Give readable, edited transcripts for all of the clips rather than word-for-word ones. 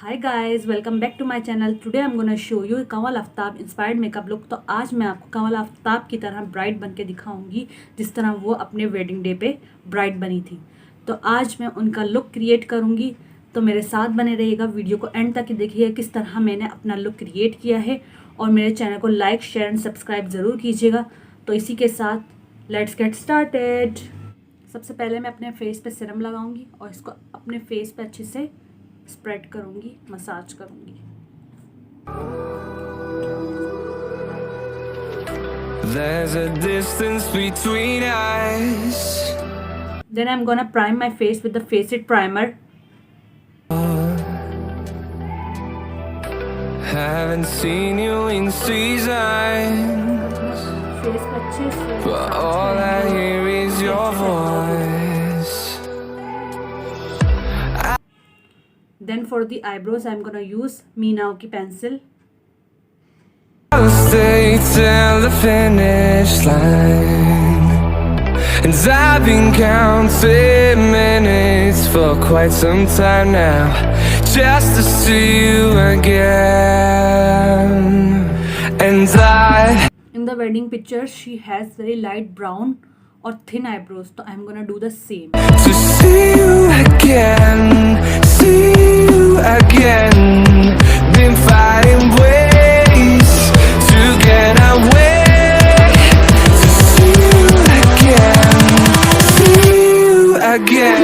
Hi guys, welcome back to my channel. Today I am gonna show you Kanwal Aftab inspired makeup look. तो आज मैं आपको कंवल आफ्ताब की तरह ब्राइड बन के दिखाऊंगी जिस तरह वो अपने वेडिंग डे पे ब्राइड बनी थी। तो आज मैं उनका लुक क्रिएट करूंगी, तो मेरे साथ बने रहिएगा। वीडियो को एंड तक देखिए किस तरह मैंने अपना लुक क्रिएट किया है, और मेरे चैनल को लाइक शेयर एंड सब्सक्राइब ज़रूर कीजिएगा। तो इसी के साथ लेट्स गेट स्टार्टेड। सबसे पहले मैं अपने फेस पे सीरम लगाऊंगी और इसको अपने फेस पे अच्छे से स्प्रेड करूंगी, मसाज करूंगी। There's a distance between us. Then I'm gonna prime my face with the Face It primer. Haven't seen you in seasons, face पे अच्छे से but all I hear is your voice. Then for the eyebrows I'm gonna use Me Now की pencil. I'll stay till the finish line, and I've been counting minutes for quite some time now, just to see you again. And In the wedding picture she has very light brown or thin eyebrows, so I'm gonna do the same. to see you again, see you again. Been fighting ways to get away, to see you again, see you again.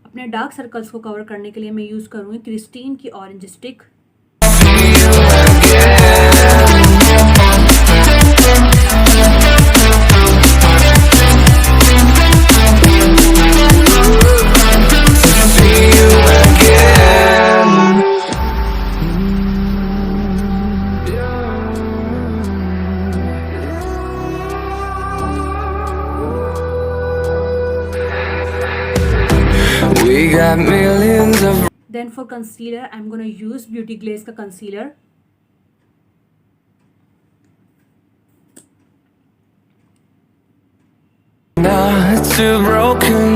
अपने dark circles को cover करने के लिए मैं use करूंगी Christine की orange stick. See you again. We got millions of Then for concealer I'm gonna use Beauty Glaze का concealer. not too broken.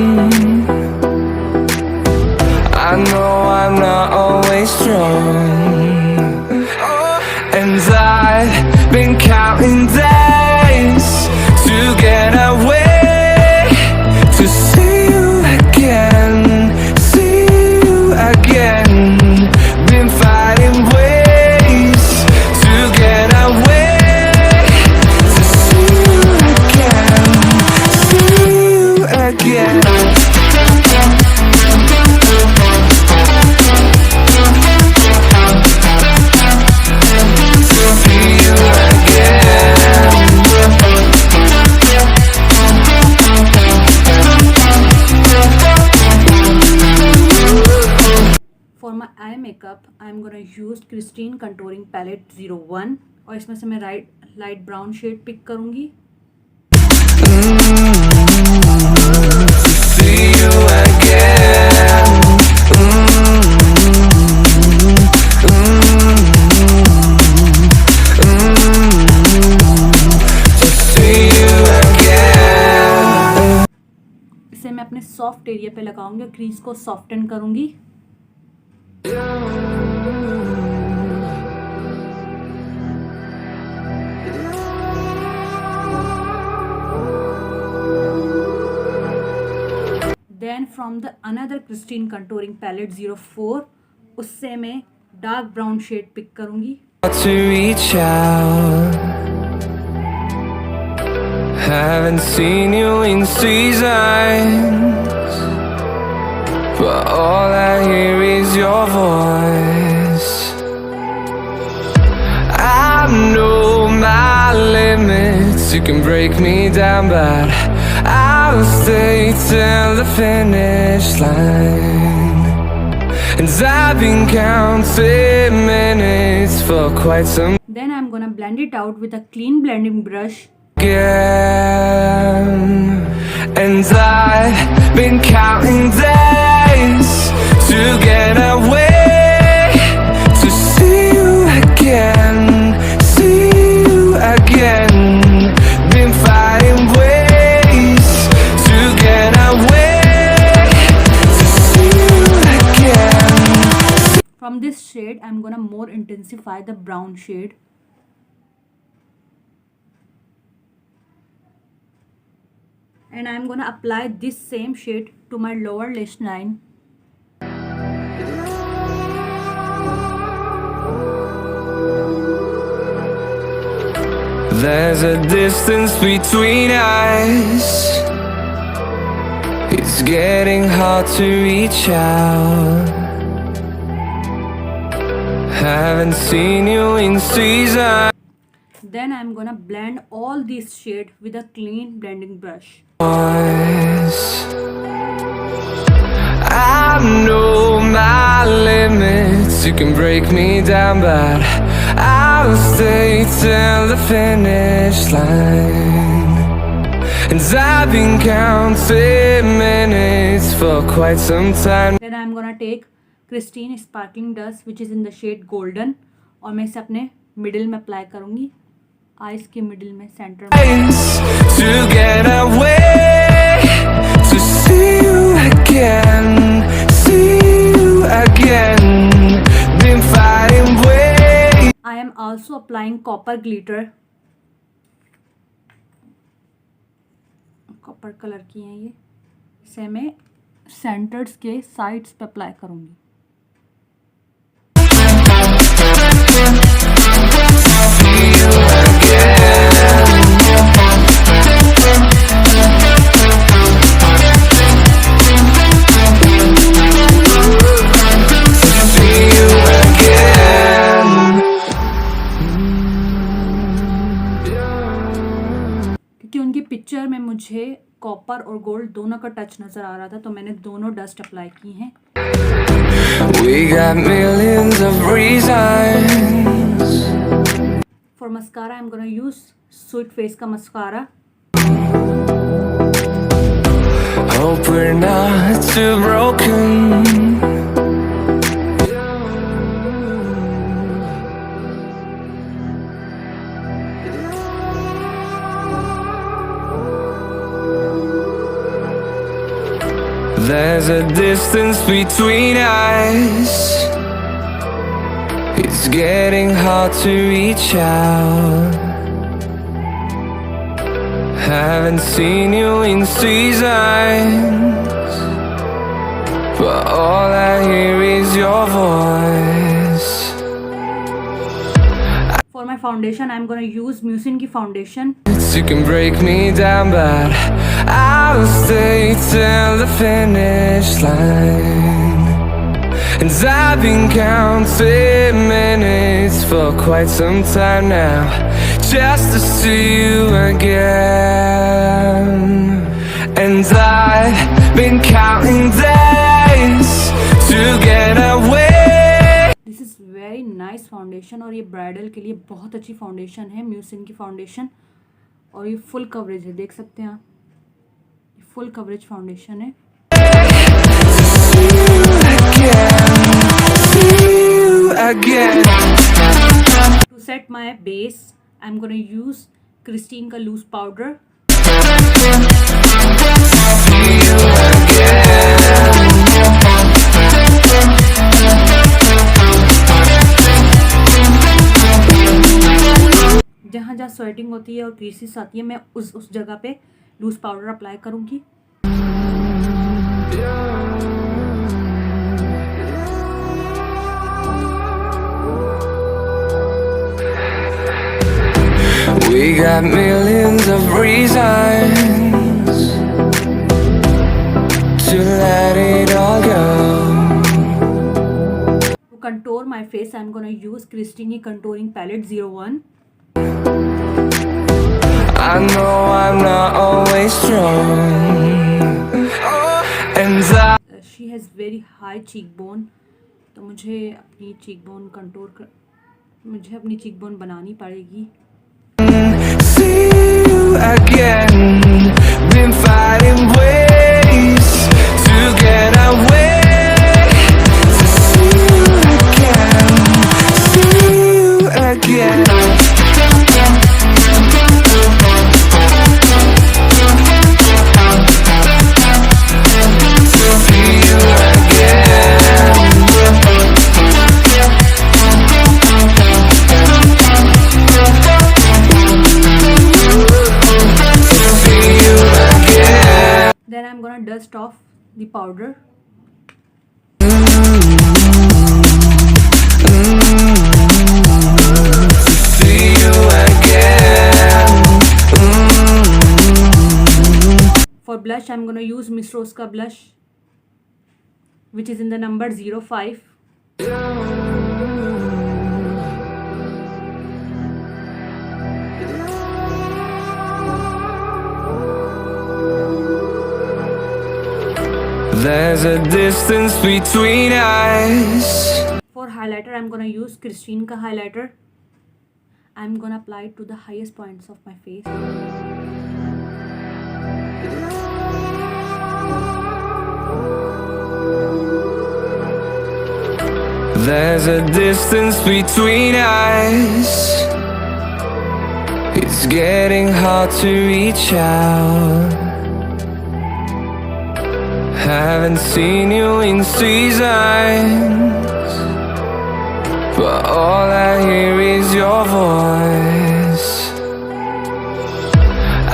I know I'm not always strong, and I've been counting days to get away, to see you again, see you again. Been fighting ways to get away, to see you again, see you again. For my eye makeup I'm gonna use Christine Contouring Palette 01, और इसमें से मैं light brown shade pick करूंगी। See you again. To see you again. इसे मैं अपने soft area पे लगाऊंगी और क्रीज को सॉफ्टन करूंगी। Then from the another Christine Contouring Palette 04, उससे मैं डार्क ब्राउन शेड पिक करूंगी। To reach out, haven't seen you in seasons, but all I hear is your voice. I know my limits, you can break me down, but I'll stay till the finish line. And I've been counting minutes for quite some Then I'm gonna blend it out with a clean blending brush. again. And I've been counting days to get away, to see you again, see you again. Been fighting ways to get away, to see From this shade, I'm gonna more intensify the brown shade. And I'm gonna apply this same shade to my lower lash line. There's a distance between us. It's getting hard to reach out. Haven't seen you in season. Then I'm gonna blend all these shades with a clean blending brush. I know my limits. You can break me down, but I'll stay till the finish line. And I've been counting minutes for quite some time. Then I'm gonna take Christine Sparkling Dust, which is in the shade Golden, और मैं इसे अपने middle में apply करूँगी, eyes के middle में, centre में. To get away, to see you again, been fighting way. I am also applying copper glitter. Copper colour की है ये, इसे मैं सेंटर्स के साइड्स पे अप्लाई करूँगी. क्योंकि उनकी पिक्चर में मुझे कॉपर और गोल्ड दोनों का टच नज़र आ रहा था, तो मैंने दोनों डस्ट अप्लाई की हैं. We got millions of reasons. For mascara, I'm gonna use Sweet Face का mascara. Hope we're not too broken. There's a distance between us. It's getting hard to reach out. Haven't seen you in seasons, but all I hear is your voice. For my foundation, I'm gonna use Musin की foundation. You can break me down, but I'll stay till the finish line. And I've been counting minutes for quite some time now, just to see you again. And I've been counting days to get away. This is very nice foundation, और ये bridal के लिए बहुत अच्छी foundation है, mucin की foundation. और ये फुल कवरेज है, देख सकते हैं आप, ये फुल कवरेज फाउंडेशन है. To set my base, I'm gonna use Christine का loose powder. जहाँ जहाँ स्वेटिंग होती है और क्रीसेस आती है, मैं उस जगह पे लूज पाउडर अप्लाई करूँगी. We got millions of reasons to let it all go. To contour my face, I'm gonna use Christine contouring palette 01. I know I'm not always strong, and She has very high cheekbone, तो मुझे अपनी cheekbone बनानी पड़ेगी. see you again. Been fighting ways to get away. To see you again, see you again. To see you again. dust off the powder. See you again. For blush, I'm gonna use Miss Rose ka blush, which is in the number 05. There's a distance between us. For highlighter, I'm gonna use Christine ka highlighter. I'm gonna apply it to the highest points of my face. There's a distance between us. It's getting hard to reach out. Haven't seen you in seasons, but all I hear is your voice.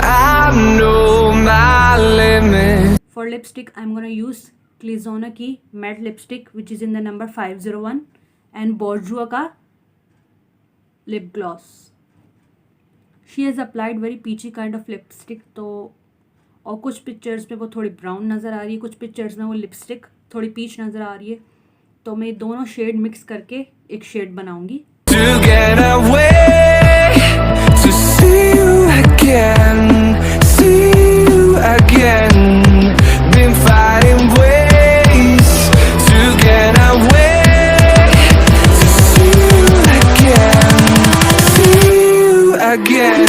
I know my limit. For lipstick, I'm gonna use Plzzzzzzzzz ki matte lipstick, which is in the number 501, and Bourjois ka lip gloss. She has applied very peachy kind of lipstick, तो और कुछ pictures में वो थोड़ी brown नज़र आ रही है, कुछ पिक्चर्स में वो लिपस्टिक थोड़ी पीच नज़र आ रही है, तो मैं दोनों शेड मिक्स करके एक शेड बनाऊंगी. To get away, to see you again, see you again. Been fighting ways to get away, to see you again, see you again.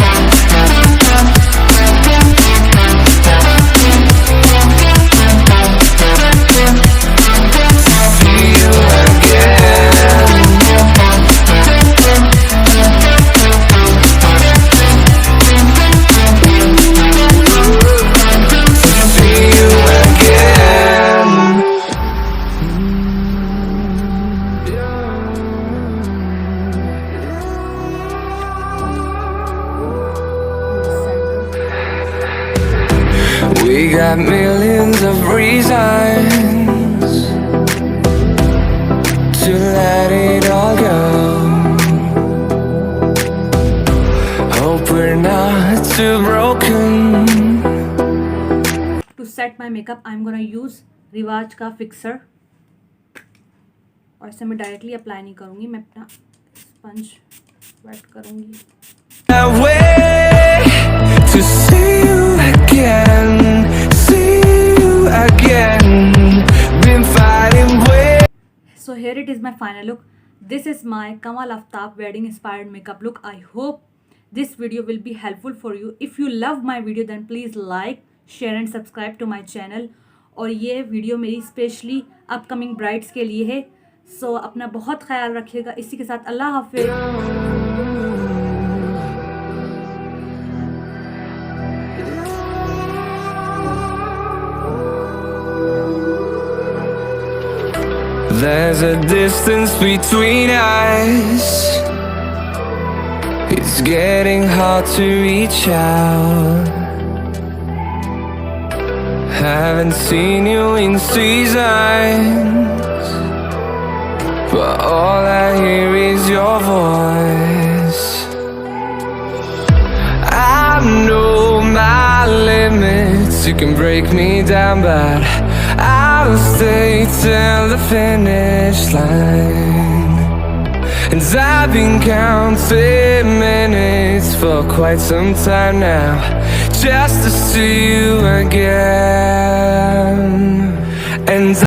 We got millions of reasons to let it all go. Hope we're not too broken. To set my makeup, I'm gonna use रिवाज का fixer, और इसे मैं directly apply नहीं करूँगी, मैं अपना sponge wait करूँगी. Away to see you again, see you again. Been fighting ways. So here it is my final look. This is my Kanwal Aftab wedding inspired makeup look. I hope this video will be helpful for you. If you love my video, then please like, share and subscribe to my channel. और ये video मेरी specially upcoming brides के लिए है. सो अपना बहुत ख्याल रखिएगा. इसी के साथ अल्लाह हाफिज़. There's a distance between us. It's getting hard to reach out. Haven't seen you in seasons, but all I hear is your voice. I know my limits. You can break me down, but I'll stay till the finish line. And I've been counting minutes for quite some time now, just to see you again.